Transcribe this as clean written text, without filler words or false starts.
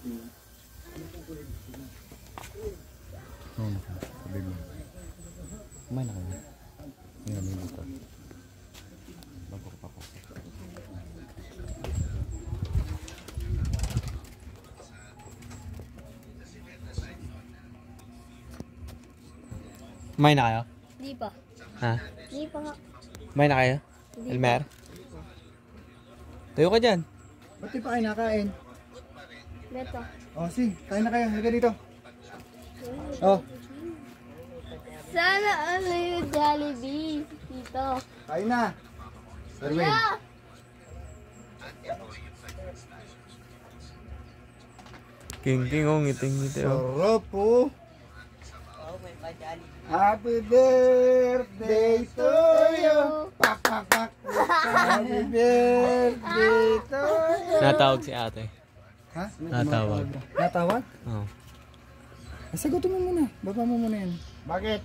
Oo, sabi mo. Kumain na kayo. Ngayon, may buka. Bago ko pa po. Kumain na kayo? Di pa. Ha? Di pa nga. Kumain na kayo? Elmer? Tayo ka dyan. Ba't di pa kayo nakain? Beto. Oh, sige. Kain na kayo. Halika dito. Oh, Sana ano yung Jollibee dito. kain na. Erwin. Yeah. King, oh, ngiting-ngiti, oh. Sarap po. Happy birthday to you. Pak, pak, pak. Happy birthday to you. Natawag si ate. Ha? Natawag. Natawag? Oo. Sagutin mo muna. Baba mo muna yan. Bakit?